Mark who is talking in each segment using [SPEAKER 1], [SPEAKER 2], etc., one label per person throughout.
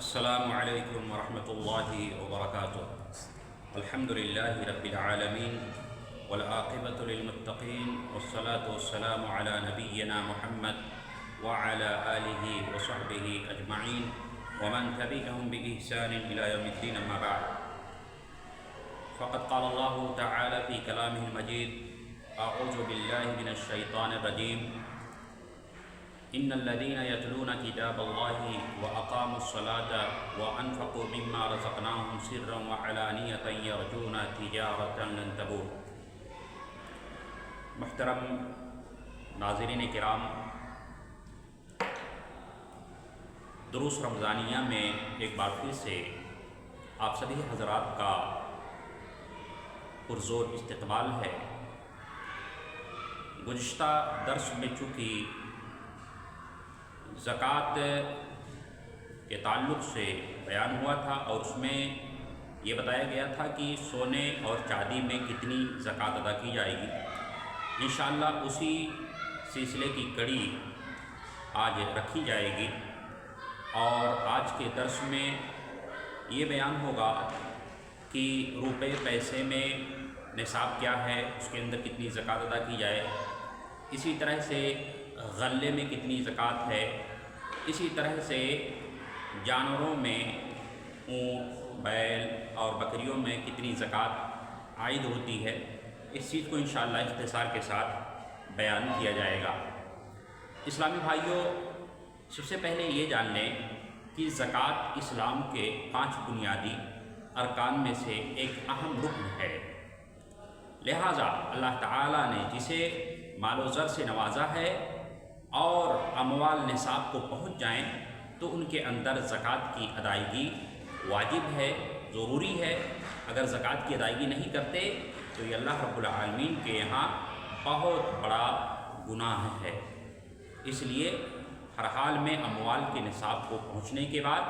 [SPEAKER 1] السلام علیکم ورحمۃ اللہ وبرکاتہ۔ الحمد للہ رب العالمین والعاقبۃ للمتقین والصلاة والسلام علی نبینا محمد وعلی آلہ وصحبہ اجمعین ومن تبعهم بإحسان إلى يوم الدین، اما بعد فقد قال اللہ تعالی فی کلامہ المجید اعوذ باللہ من الشیطان الرجیم ان الذين يتلون كتاب الله واقاموا الصلاه وانفقوا مما رزقناهم سرا وعلانية يرجون تجارة لن تبور۔ محترم ناظرین کرام، دروس رمضانیہ میں ایک بار پھر سے آپ سبھی حضرات کا پرزور استقبال ہے۔ گزشتہ درس میں چونکہ زکوٰۃ کے تعلق سے بیان ہوا تھا اور اس میں یہ بتایا گیا تھا کہ سونے اور چاندی میں کتنی زکوٰۃ ادا کی جائے گی۔ انشاءاللہ اسی سلسلے کی کڑی آج رکھی جائے گی، اور آج کے درس میں یہ بیان ہوگا کہ روپے پیسے میں نصاب کیا ہے، اس کے اندر کتنی زکوٰۃ ادا کی جائے، اسی طرح سے غلے میں کتنی زکوٰۃ ہے، اسی طرح سے جانوروں میں اونٹ، بیل اور بکریوں میں کتنی زکوٰۃ عائد ہوتی ہے۔ اس چیز کو انشاءاللہ اختصار کے ساتھ بیان کیا جائے گا۔ اسلامی بھائیوں، سب سے پہلے یہ جان لیں کہ زکوٰۃ اسلام کے 5 بنیادی ارکان میں سے ایک اہم رکن ہے۔ لہٰذا اللہ تعالیٰ نے جسے مال و زر سے نوازا ہے اور اموال نصاب کو پہنچ جائیں تو ان کے اندر زکوٰۃ کی ادائیگی واجب ہے، ضروری ہے۔ اگر زکوٰۃ کی ادائیگی نہیں کرتے تو یہ اللہ رب العالمین کے یہاں بہت بڑا گناہ ہے۔ اس لیے ہر حال میں اموال کے نصاب کو پہنچنے کے بعد،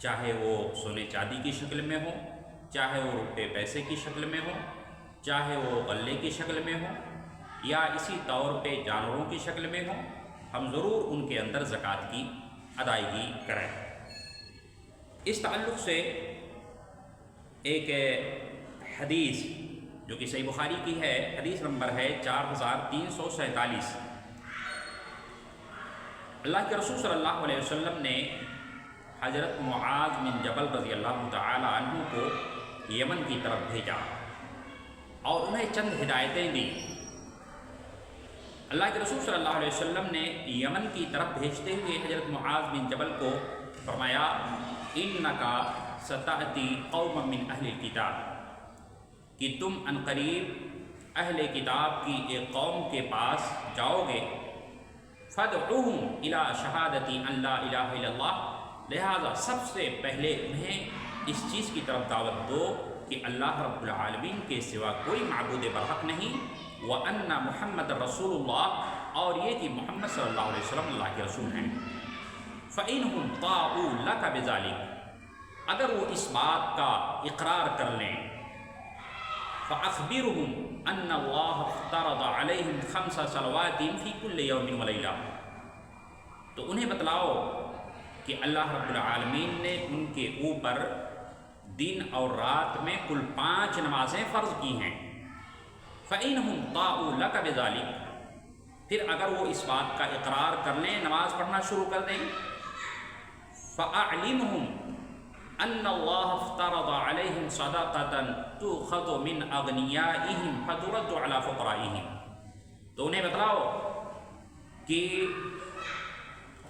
[SPEAKER 1] چاہے وہ سونے چاندی کی شکل میں ہو، چاہے وہ روپے پیسے کی شکل میں ہو، چاہے وہ غلے کی شکل میں ہو، یا اسی طور پہ جانوروں کی شکل میں ہو، ہم ضرور ان کے اندر زکوٰۃ کی ادائیگی کریں۔ اس تعلق سے ایک حدیث جو کہ صحیح بخاری کی ہے، حدیث نمبر ہے 4347۔ اللہ کے رسول صلی اللہ علیہ وسلم نے حضرت معاذ بن جبل رضی اللہ تعالی عنہ کو یمن کی طرف بھیجا اور انہیں چند ہدایتیں دیں۔ اللہ کے رسول صلی اللہ علیہ وسلم نے یمن کی طرف بھیجتے ہوئے حضرت معاذ بن جبل کو فرمایا، اِنَّکَ سَتَأْتِی قَوْمًا مِّنْ أَهْلِ الْکِتَابِ، کہ تم عنقریب اہل کتاب کی ایک قوم کے پاس جاؤ گے، فَادْعُوهُمْ إِلَىٰ شَهَادَةِ أَن لَا إِلَٰهَ إِلَّا اللَّهُ، لہٰذا سب سے پہلے انہیں اس چیز کی طرف دعوت دو کہ اللہ رب العالمین کے سوا کوئی معبود برحق نہیں، وَأَنَّ مُحَمَّدَ رَسُولُ اللَّهِ، اور یہ کہ محمد صلی اللہ علیہ وسلم اللہ کے رسول ہیں۔ فَإِنْهُمْ طَاعُوا لَكَ بِذَلِكَ، اگر وہ اس بات کا اقرار کر لیں، فَأَخْبِرْهُمْ أَنَّ اللَّهَ افْتَرَضَ عَلَيْهِمْ 5 صلوات فِي كُلِّ يَوْمٍ وَلَيْلَةٍ، تو انہیں بتلاؤ کہ اللہ رب العالمین نے ان کے اوپر دن اور رات میں کل 5 نمازیں فرض کی ہیں۔ فَإِنْهُمْ طَاعُوا لَكَ بِذَلِكَ، پھر اگر وہ اس بات کا اقرار کر لیں، نماز پڑھنا شروع کر دیں، فَأَعْلِمْهُمْ أَنَّ اللَّهَ افْتَرَضَ عَلَيْهِمْ صَدَقَةً تُؤْخَذُ مِنْ أَغْنِيَائِهِمْ فَتُرَدُّ عَلَىٰ فُقَرَائِهِمْ، تو انہیں بتلاؤ کہ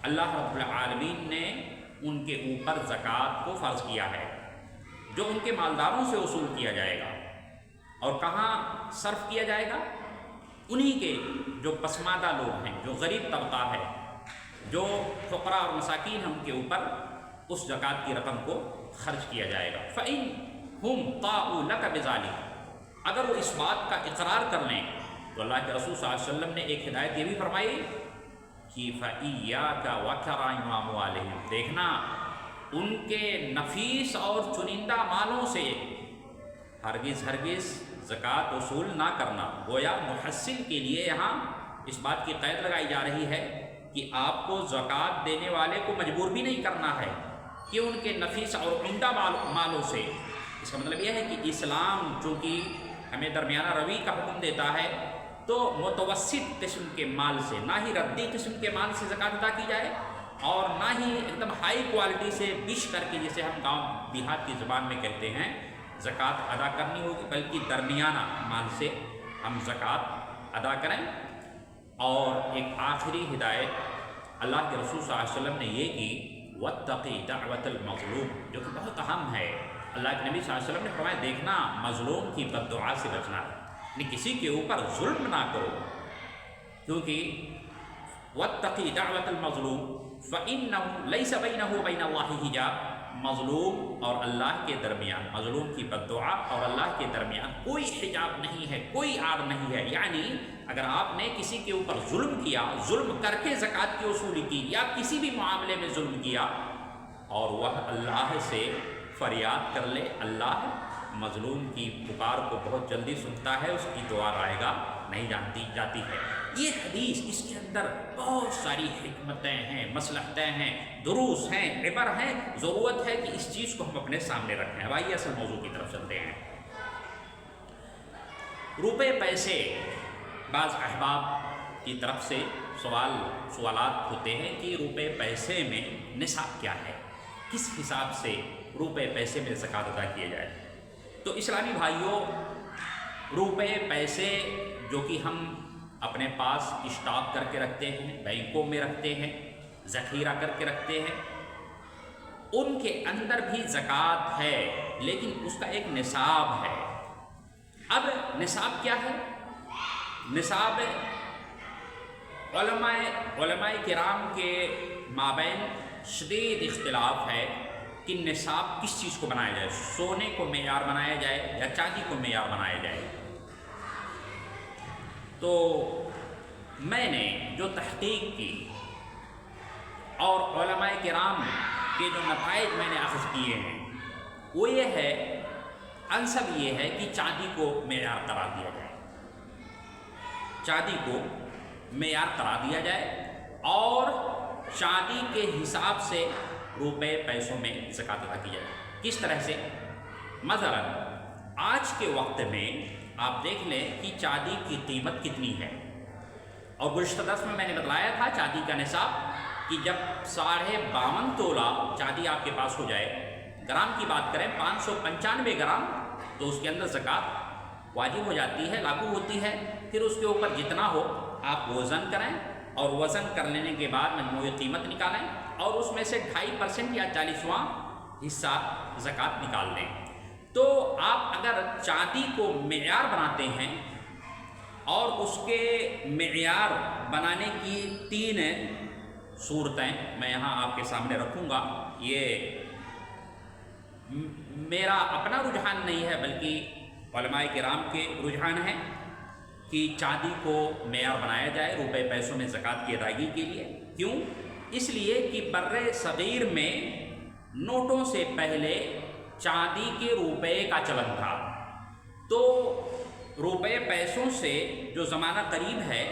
[SPEAKER 1] اللہ رب العالمین نے ان کے اوپر زکوٰۃ کو فرض کیا ہے، جو ان کے مالداروں سے وصول کیا جائے گا، اور کہاں صرف کیا جائے گا؟ انہی کے جو پسماندہ لوگ ہیں، جو غریب طبقہ ہے، جو فقراء اور مساکین ہیں، ان کے اوپر اس زکوٰۃ کی رقم کو خرچ کیا جائے گا۔ فَإِنْهُمْ طَاعُوا لَكَ بِذَلِكَ، اگر وہ اس بات کا اقرار کر لیں تو اللہ کے رسول صلی اللہ علیہ وسلم نے ایک ہدایت یہ بھی فرمائی کہ فَإِيَّاكَ وَكَرَائِمَ أَمْوَالِهِمْ، دیکھنا ان کے نفیس اور چنندہ مالوں سے ہرگز زکوٰۃ وصول نہ کرنا۔ گویا محصل کے لیے یہاں اس بات کی قید لگائی جا رہی ہے کہ آپ کو زکوٰۃ دینے والے کو مجبور بھی نہیں کرنا ہے، کہ ان کے نفیس اور عمدہ مالوں سے، اس کا مطلب یہ ہے کہ اسلام چونکہ ہمیں درمیانہ روی کا حکم دیتا ہے، تو متوسط قسم کے مال سے، نہ ہی ردی قسم کے مال سے زکوٰۃ ادا کی جائے اور نہ ہی ایک دم ہائی کوالٹی سے بش کر کے، جسے ہم گاؤں دیہات کی زبان میں کہتے ہیں، زکوٰۃ ادا کرنی ہوگی، بلکہ درمیانہ مال سے ہم زکوٰۃ ادا کریں۔ اور ایک آخری ہدایت اللہ کے رسول صلی اللہ علیہ وسلم نے یہ کی، واتقی دعوت المظلوم، جو کہ بہت اہم ہے۔ اللہ کے نبی صلی اللہ علیہ وسلم نے فرمایا، دیکھنا مظلوم کی بد دعا سے بچنا، یعنی کسی کے اوپر ظلم نہ کرو، کیونکہ واتقی دعوت المظلوم فإنہ لیس بینہ وبین اللہ حجاب، مظلوم اور اللہ کے درمیان، مظلوم کی بد دعا اور اللہ کے درمیان کوئی حجاب نہیں ہے، کوئی آڑ نہیں ہے۔ یعنی اگر آپ نے کسی کے اوپر ظلم کیا، ظلم کر کے زکوٰۃ کی وصولی کی، یا کسی بھی معاملے میں ظلم کیا اور وہ اللہ سے فریاد کر لے، اللہ مظلوم کی پکار کو بہت جلدی سنتا ہے، اس کی دعا رائے گا نہیں جاتی ہے۔ یہ حدیث، اس کے اندر بہت ساری حکمتیں ہیں، مصلحتیں ہیں، دروس ہیں، عبر ہیں، ضرورت ہے کہ اس چیز کو ہم اپنے سامنے رکھیں۔ اب آئیے اصل موضوع کی طرف چلتے ہیں۔ روپے پیسے، بعض احباب کی طرف سے سوالات ہوتے ہیں کہ روپے پیسے میں نصاب کیا ہے، کس حساب سے روپے پیسے میں زکوٰۃ ادا کیے جائے۔ تو اسلامی بھائیوں، روپے پیسے جو کہ ہم اپنے پاس اسٹاک کر کے رکھتے ہیں، بینکوں میں رکھتے ہیں، ذخیرہ کر کے رکھتے ہیں، ان کے اندر بھی زکوٰۃ ہے، لیکن اس کا ایک نصاب ہے۔ اب نصاب کیا ہے؟ نصاب علماء کرام کے مابین شدید اختلاف ہے کہ نصاب کس چیز کو بنایا جائے، سونے کو معیار بنایا جائے یا چاندی کو معیار بنایا جائے۔ تو میں نے جو تحقیق کی اور علماء کرام کے جو نتائج میں نے اخذ کیے ہیں، وہ یہ ہے، انسب یہ ہے کہ چاندی کو معیار قرار دیا جائے، چاندی کو معیار قرار دیا جائے اور چاندی کے حساب سے روپے پیسوں میں زکوٰۃ ادا کی جائے۔ کس طرح سے؟ مثلا آج کے وقت میں آپ دیکھ لیں کہ چاندی کی قیمت کتنی ہے، اور گزشتہ درس میں نے بتلایا تھا چاندی کا نصاب کہ جب 52.5 تولہ چاندی آپ کے پاس ہو جائے، گرام کی بات کریں 595 گرام، تو اس کے اندر زکوٰۃ واجب ہو جاتی ہے، لاگو ہوتی ہے۔ پھر اس کے اوپر جتنا ہو آپ وزن کریں، اور وزن کر لینے کے بعد مجموعی قیمت نکالیں، اور اس میں سے 2.5% یا 40واں حصہ زکوٰۃ نکال لیں۔ تو آپ اگر چاندی کو معیار بناتے ہیں، اور اس کے معیار بنانے کی 3 صورتیں میں یہاں آپ کے سامنے رکھوں گا، یہ میرا اپنا رجحان نہیں ہے بلکہ علماء کرام کے رجحان ہے کہ چاندی کو معیار بنایا جائے روپے پیسوں میں زکوٰۃ کی ادائیگی کے لیے۔ کیوں؟ اس لیے کہ بر صغیر میں نوٹوں سے پہلے چاندی کے روپے کا چلن تھا، تو روپے پیسوں سے جو زمانہ قریب ہے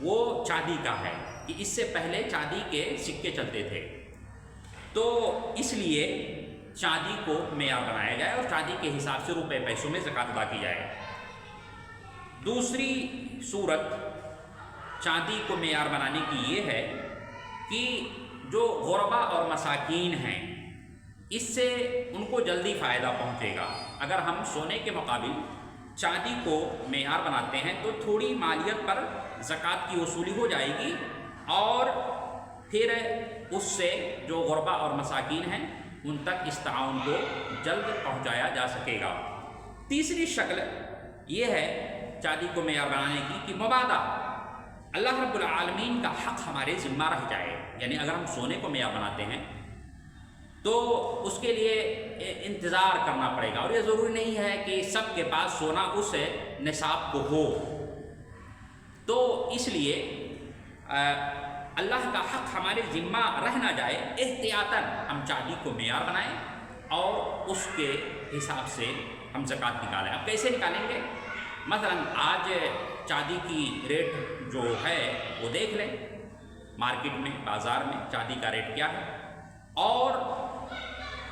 [SPEAKER 1] وہ چاندی کا ہے، کہ اس سے پہلے چاندی کے سکے چلتے تھے۔ تو اس لیے چاندی کو معیار بنایا جائے اور چاندی کے حساب سے روپے پیسوں میں زکوٰۃ ادا کی جائے۔ دوسری صورت چاندی کو معیار بنانے کی یہ ہے کہ جو غربا اور مساکین ہیں، اس سے ان کو جلدی فائدہ پہنچے گا۔ اگر ہم سونے کے مقابل چاندی کو معیار بناتے ہیں تو تھوڑی مالیت پر زکوٰۃ کی وصولی ہو جائے گی، اور پھر اس سے جو غربا اور مساکین ہیں ان تک اس تعاون کو جلد پہنچایا جا سکے گا۔ تیسری شکل یہ ہے چاندی کو معیار بنانے کی کہ مبادا اللہ رب العالمین کا حق ہمارے ذمہ رہ جائے، یعنی اگر ہم سونے کو معیار بناتے ہیں تو اس کے لیے انتظار کرنا پڑے گا، اور یہ ضروری نہیں ہے کہ سب کے پاس سونا اس نصاب کو ہو۔ تو اس لیے اللہ کا حق ہمارے ذمہ رہ نہ جائے، احتیاطاً ہم چاندی کو معیار بنائیں اور اس کے حساب سے ہم زکوٰۃ نکالیں۔ اب کیسے نکالیں گے؟ مثلا آج چاندی کی ریٹ جو ہے وہ دیکھ لیں، مارکیٹ میں، بازار میں چاندی کا ریٹ کیا ہے، اور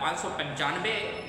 [SPEAKER 1] 595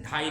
[SPEAKER 1] 2.5,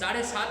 [SPEAKER 1] 7.5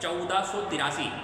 [SPEAKER 1] 1483।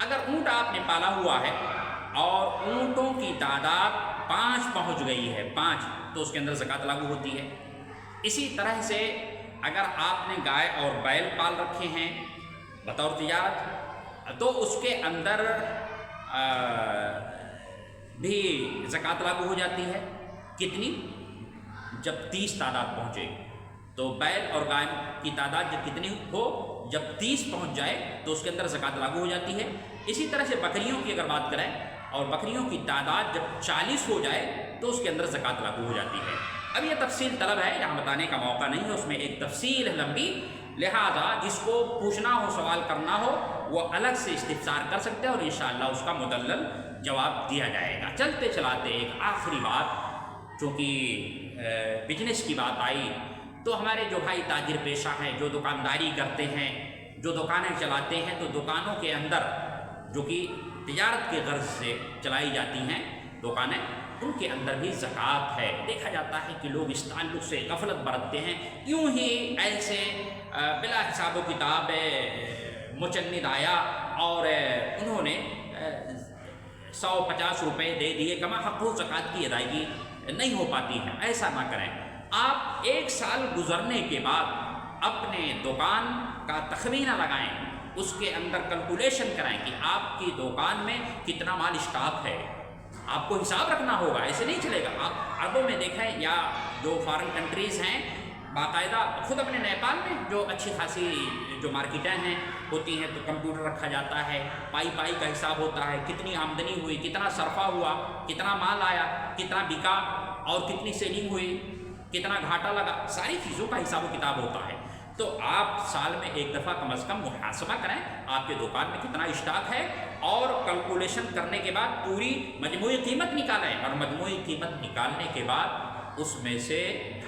[SPEAKER 1] اگر اونٹ آپ نے پالا ہوا ہے اور اونٹوں کی تعداد 5 پہنچ گئی ہے، 5، تو اس کے اندر زکوٰۃ لاگو ہوتی ہے۔ اسی طرح سے اگر آپ نے گائے اور بیل پال رکھے ہیں بطور تجارت، تو اس کے اندر بھی زکوٰۃ لاگو ہو جاتی ہے۔ کتنی؟ جب 30 تعداد پہنچے، تو بیل اور گائے کی تعداد جب کتنی ہو، جب 30 پہنچ جائے تو اس کے اندر زکوٰۃ لاگو ہو جاتی ہے۔ اسی طرح سے بکریوں کی اگر بات کریں اور بکریوں کی تعداد جب 40 ہو جائے تو اس کے اندر زکوٰۃ لاگو ہو جاتی ہے۔ اب یہ تفصیل طلب ہے، یہاں بتانے کا موقع نہیں ہے، اس میں ایک تفصیل ہے لمبی، لہذا جس کو پوچھنا ہو، سوال کرنا ہو، وہ الگ سے استفسار کر سکتے ہیں اور انشاءاللہ اس کا مدلل جواب دیا جائے گا۔ چلتے چلاتے ایک آخری بات، چونکہ بزنس کی بات آئی، تو ہمارے جو بھائی تاجر پیشہ ہیں، جو دکانداری کرتے ہیں، جو دکانیں چلاتے ہیں، تو دکانوں کے اندر جو کہ تجارت کے غرض سے چلائی جاتی ہیں دکانیں، ان کے اندر بھی زکوٰۃ ہے۔ دیکھا جاتا ہے کہ لوگ اس تعلق سے غفلت برتتے ہیں، یوں ہی ایسے بلا حساب و کتاب مچند آیا اور انہوں نے 150 روپے دے دیے، کما حق و زکوٰۃ کی ادائیگی نہیں ہو پاتی ہے۔ ایسا نہ کریں، آپ 1 سال گزرنے کے بعد اپنے دکان کا تخمینہ لگائیں، اس کے اندر کیلکولیشن کرائیں کہ آپ کی دکان میں کتنا مال اسٹاک ہے۔ آپ کو حساب رکھنا ہوگا، ایسے نہیں چلے گا۔ آپ عربوں میں دیکھیں یا جو فارن کنٹریز ہیں، باقاعدہ خود اپنے نیپال میں جو اچھی خاصی جو مارکیٹیں ہیں ہوتی ہیں، تو کمپیوٹر رکھا جاتا ہے، پائی کا حساب ہوتا ہے، کتنی آمدنی ہوئی، کتنا صرفہ ہوا، کتنا مال آیا، کتنا بکا اور کتنی سیلنگ ہوئی، کتنا گھاٹا لگا، ساری چیزوں کا حساب و کتاب ہوتا ہے۔ تو آپ سال میں 1 دفعہ کم از کم محاسبہ کریں آپ کے دکان میں کتنا اسٹاک ہے، اور کیلکولیشن کرنے کے بعد پوری مجموعی قیمت نکالیں، اور مجموعی قیمت نکالنے کے بعد اس میں سے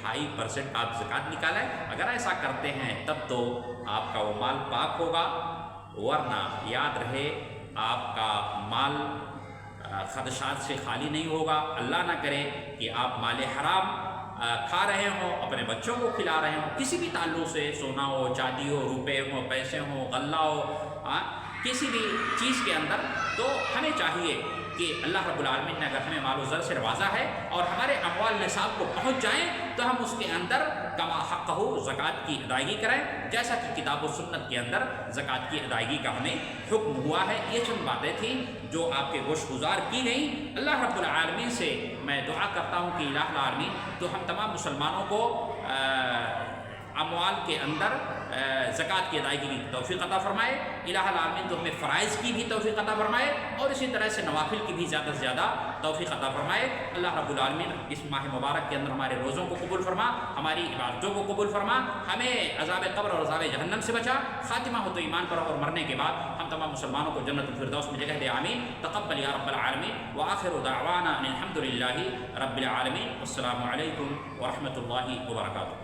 [SPEAKER 1] 2.5% آپ زکوٰۃ نکالیں۔ اگر ایسا کرتے ہیں تب تو آپ کا وہ مال پاک ہوگا، ورنہ یاد رہے آپ کا مال خدشات سے خالی نہیں ہوگا۔ اللہ نہ کرے کہ آپ مال حرام کھا رہے ہوں، اپنے بچوں کو کھلا رہے ہوں، کسی بھی تعلق سے، سونا ہو، چاندی ہو، روپے ہو، پیسے ہوں، غلہ ہو، کسی بھی چیز کے اندر۔ تو ہمیں چاہیے کہ اللہ رب العالمین نے اگر ہمیں مال و زر سے نوازا ہے اور ہمارے اموال نصاب کو پہنچ جائیں، تو ہم اس کے اندر کما حق ہو زکوٰۃ کی ادائیگی کریں، جیسا کہ کتاب و سنت کے اندر زکوٰۃ کی ادائیگی کا ہمیں حکم ہوا ہے۔ یہ چند باتیں تھیں جو آپ کے گوش گزار کی گئیں۔ اللہ رب العالمین سے میں دعا کرتا ہوں کہ الہ العالمین تو ہم تمام مسلمانوں کو اموال کے اندر زکوٰۃ کی ادائیگی کی توفیق عطا فرمائے۔ الہ العالمین تو ہمیں فرائض کی بھی توفیق عطا فرمائے اور اسی طرح سے نوافل کی بھی زیادہ سے زیادہ توفیق عطا فرمائے۔ اللہ رب العالمین اس ماہ مبارک کے اندر ہمارے روزوں کو قبول فرما، ہماری عبادتوں کو قبول فرما، ہمیں عذاب قبر اور عذاب جہنم سے بچا، خاتمہ ہو تو ایمان پر اور مرنے کے بعد ہم تمام مسلمانوں کو جنت الفردوس میں جگہ دے، آمین۔ تقبل یا رب العالمین، وآخر دعوانا ان الحمد للہ رب العالمین۔ السلام علیکم ورحمۃ اللہ وبرکاتہ۔